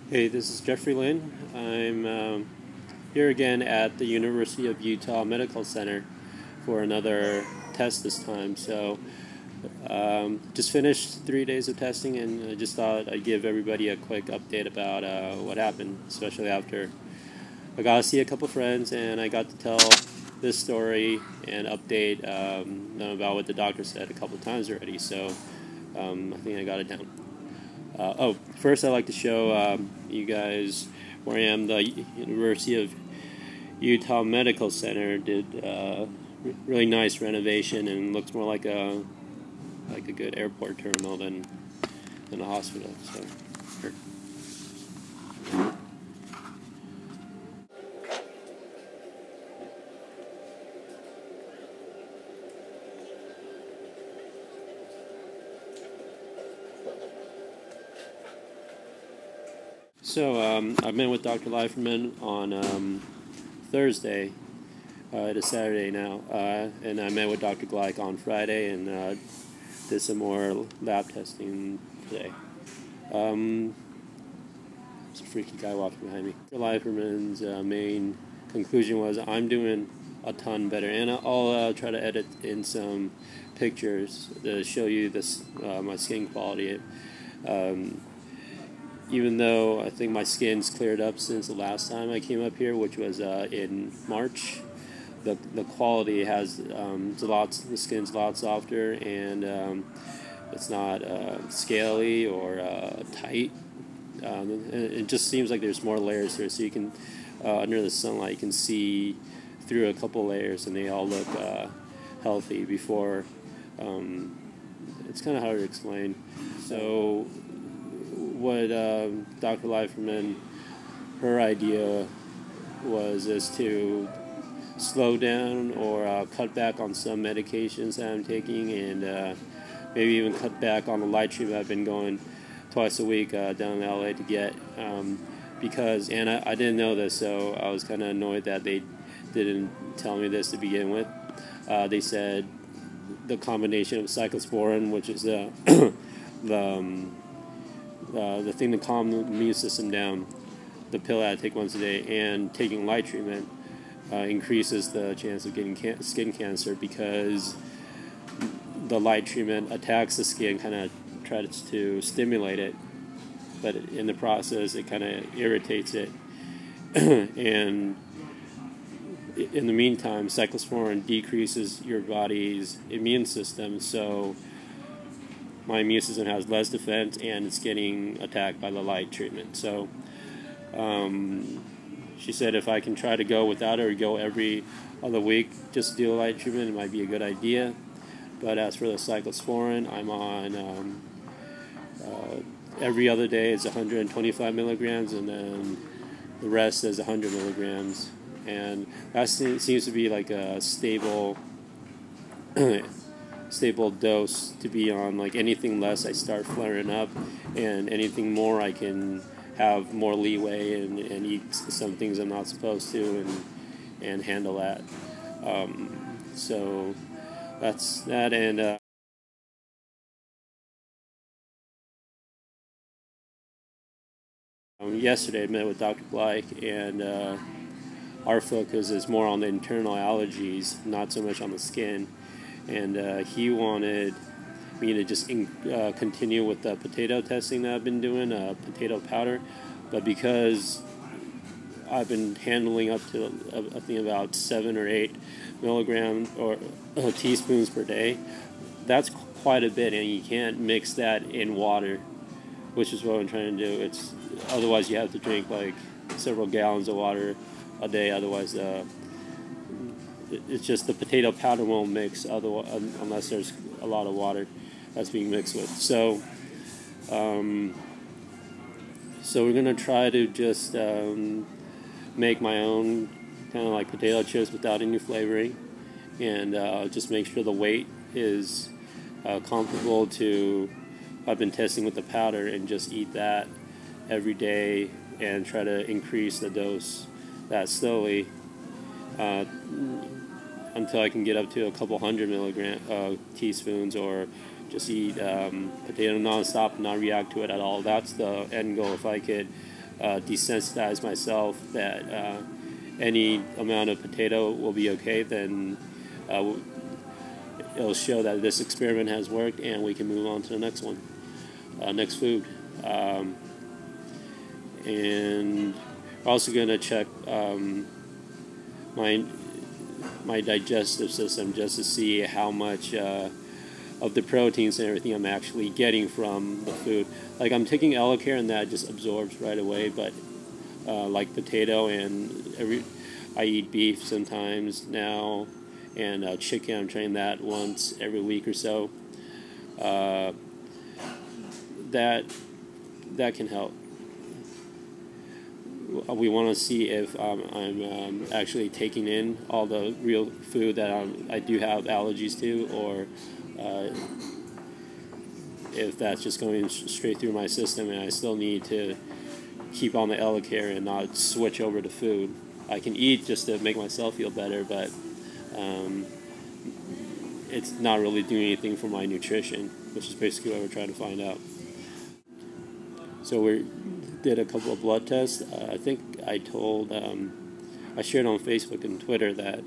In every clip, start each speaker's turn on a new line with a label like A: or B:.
A: Hey, this is Jeffrey Lynn. I'm here again at the University of Utah Medical Center for another test this time. So, just finished 3 days of testing, and I just thought I'd give everybody a quick update about what happened, especially after I got to see a couple friends and I got to tell this story and update them about what the doctor said a couple times already. So, I think I got it down. First I'd like to show you guys where I am. The University of Utah Medical Center did really nice renovation and looks more like a good airport terminal than a hospital. So, here. So I met with Dr. Leiferman on Thursday. It is Saturday now, and I met with Dr. Gleich on Friday and did some more lab testing today. There's a freaky guy walking behind me. Dr. Leiferman's main conclusion was I'm doing a ton better, and I'll try to edit in some pictures to show you this my skin quality. Even though I think my skin's cleared up since the last time I came up here, which was in March, the quality has the skin's a lot softer, and it's not scaly or tight. It just seems like there's more layers to it, so you can under the sunlight you can see through a couple layers, and they all look healthy. Before it's kind of hard to explain. So what Dr. Leiferman, her idea is to slow down or cut back on some medications that I'm taking, and maybe even cut back on the light treatment I've been going twice a week down in LA to get, because, and I didn't know this, so I was kind of annoyed that they didn't tell me this to begin with. They said the combination of cyclosporin, which is the thing to calm the immune system down, the pill I take once a day, and taking light treatment increases the chance of getting skin cancer, because the light treatment attacks the skin, kind of tries to stimulate it, but in the process it kind of irritates it. And in the meantime, cyclosporin decreases your body's immune system, so my immune system has less defense, and it's getting attacked by the light treatment. So she said if I can try to go without it or go every other week just to do the light treatment, it might be a good idea. But as for the cyclosporin, I'm on every other day it's 125 milligrams, and then the rest is 100 milligrams. And that seems to be like a stable dose to be on. Like anything less, I start flaring up, and anything more, I can have more leeway and eat some things I'm not supposed to, and handle that. So that's that. And yesterday I met with Dr. Gleich, and our focus is more on the internal allergies, not so much on the skin. And he wanted me to just continue with the potato testing that I've been doing, potato powder. But because I've been handling up to, I think, about 7 or 8 milligrams or teaspoons per day, that's quite a bit, and you can't mix that in water, which is what I'm trying to do. Otherwise you have to drink like several gallons of water a day, otherwise it's just the potato powder won't mix unless there's a lot of water that's being mixed with. So we're going to try to just make my own kind of like potato chips without any flavoring, and just make sure the weight is comparable to I've been testing with the powder, and just eat that every day and try to increase the dose that slowly until I can get up to a couple 100 teaspoons, or just eat potato nonstop and not react to it at all. That's the end goal. If I could desensitize myself that any amount of potato will be okay, then it'll show that this experiment has worked, and we can move on to the next one, next food. And we're also going to check my digestive system just to see how much of the proteins and everything I'm actually getting from the food. Like, I'm taking Elocare and that just absorbs right away, but like potato and I eat beef sometimes now, and chicken, I'm trying that once every week or so. That can help. We want to see if I'm actually taking in all the real food that I do have allergies to, or if that's just going straight through my system and I still need to keep on the Elocare and not switch over to food. I can eat just to make myself feel better, but it's not really doing anything for my nutrition, which is basically what we're trying to find out. So we did a couple of blood tests. I think I shared on Facebook and Twitter that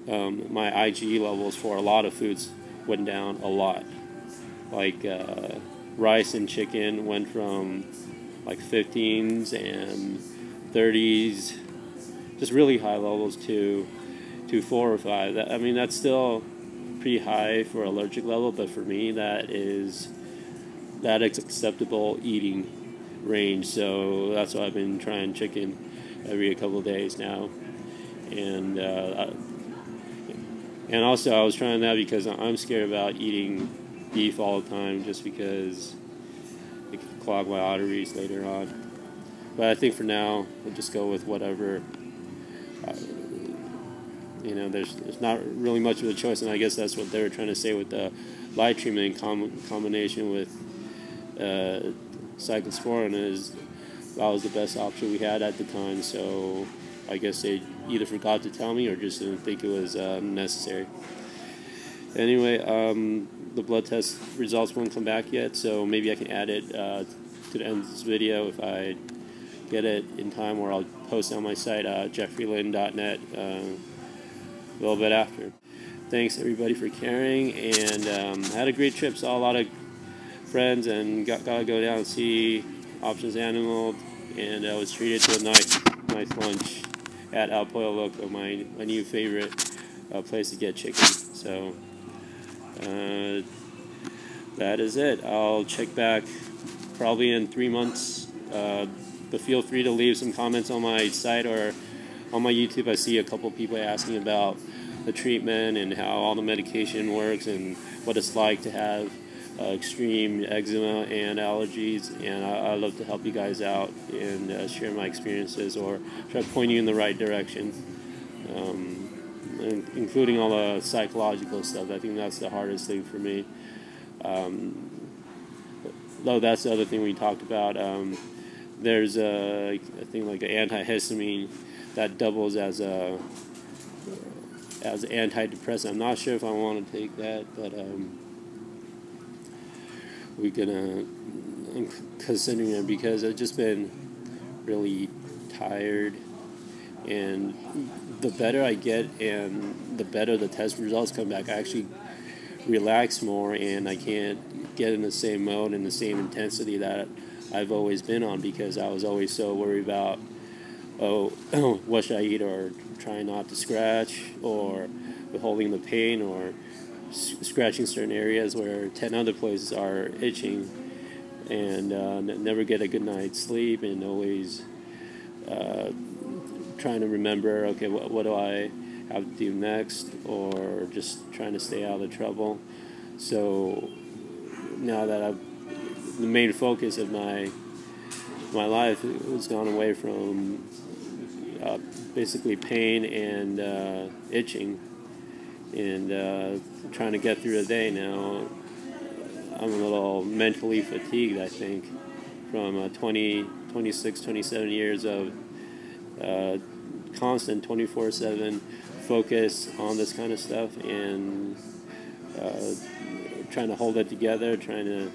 A: my IgE levels for a lot of foods went down a lot. Like rice and chicken went from like 15s and 30s, just really high levels, to 4 or 5. I mean, that's still pretty high for allergic level, but for me that is acceptable eating range. So that's why I've been trying chicken every couple of days now, and also I was trying that because I'm scared about eating beef all the time, just because it can clog my arteries later on. But I think for now we'll just go with whatever. There's not really much of a choice, and I guess that's what they were trying to say with the light treatment in combination with Cyclosporin, is that was the best option we had at the time. So I guess they either forgot to tell me or just didn't think it was necessary. Anyway, the blood test results won't come back yet, so maybe I can add it to the end of this video if I get it in time, or I'll post it on my site, jeffreylin.net, a little bit after. Thanks everybody for caring, and had a great trip. Saw a lot of friends, and got to go down and see Options Animal, and I was treated to a nice lunch at El Pollo Loco, my new favorite place to get chicken. So that is it. I'll check back probably in 3 months, but feel free to leave some comments on my site or on my YouTube. I see a couple people asking about the treatment and how all the medication works and what it's like to have extreme eczema and allergies, and I love to help you guys out and share my experiences or try to point you in the right direction, including all the psychological stuff. I think that's the hardest thing for me. Though that's the other thing we talked about. There's a thing like an antihistamine that doubles as antidepressant. I'm not sure if I want to take that, but I'm considering it because I've just been really tired, and the better I get and the better the test results come back, I actually relax more, and I can't get in the same mode and the same intensity that I've always been on, because I was always so worried about, what should I eat, or trying not to scratch, or withholding the pain, or scratching certain areas where 10 other places are itching, and never get a good night's sleep, and always trying to remember, okay, what do I have to do next, or just trying to stay out of the trouble. So now that the main focus of my life has gone away from basically pain and itching, and trying to get through the day now, I'm a little mentally fatigued, I think, from 27 years of constant 24/7 focus on this kind of stuff, and trying to hold it together, trying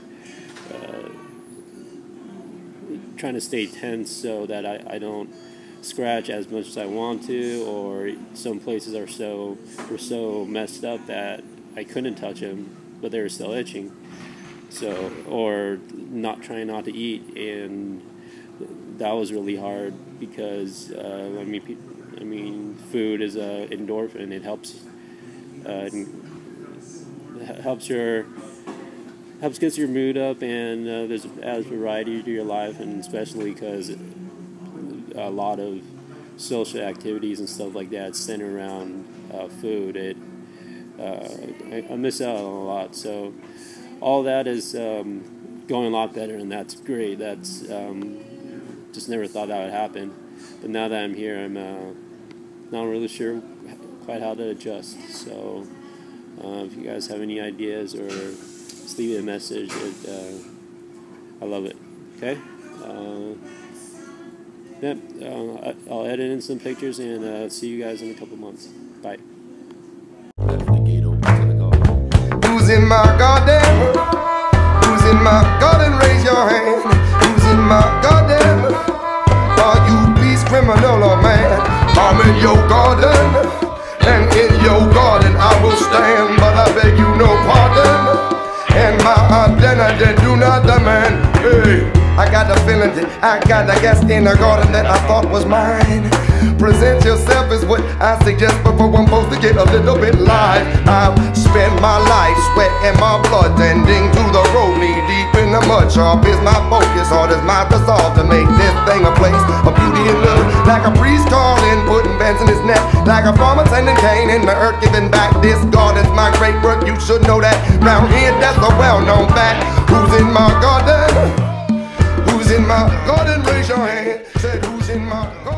A: trying to stay tense so that I don't scratch as much as I want to, or some places were so messed up that I couldn't touch them, but they were still itching. So, or trying not to eat, and that was really hard because I mean, food is an endorphin. It helps gets your mood up, and adds variety to your life, and especially because a lot of social activities and stuff like that center around food. I miss out on a lot. So all that is going a lot better, and that's great. That's just never thought that would happen. But now that I'm here, I'm not really sure quite how to adjust. So if you guys have any ideas, or just leave me a message. I love it. Okay? I'll edit in some pictures, and see you guys in a couple months. Bye.
B: Who's in my garden? Who's in my garden? Raise your hand. Who's in my garden? Are you peace criminal or man? I'm in your garden, and in your garden I will stand, but I beg you no pardon, and my identity do not demand. Hey, I got the feeling that I got a guest in the garden that I thought was mine. Present yourself is what I suggest before I'm supposed to get a little bit live. I've spent my life, sweat and my blood, tending to the road, knee deep in the mud. Sharp is my focus, hard is my resolve to make this thing a place of beauty and love. Like a priest calling, putting bands in his neck, like a farmer tending cane in the earth, giving back. This garden's my great work, you should know that. Round here, that's a well-known fact. Who's in my garden? Who's in my garden? Raise your hand. Said who's in my garden?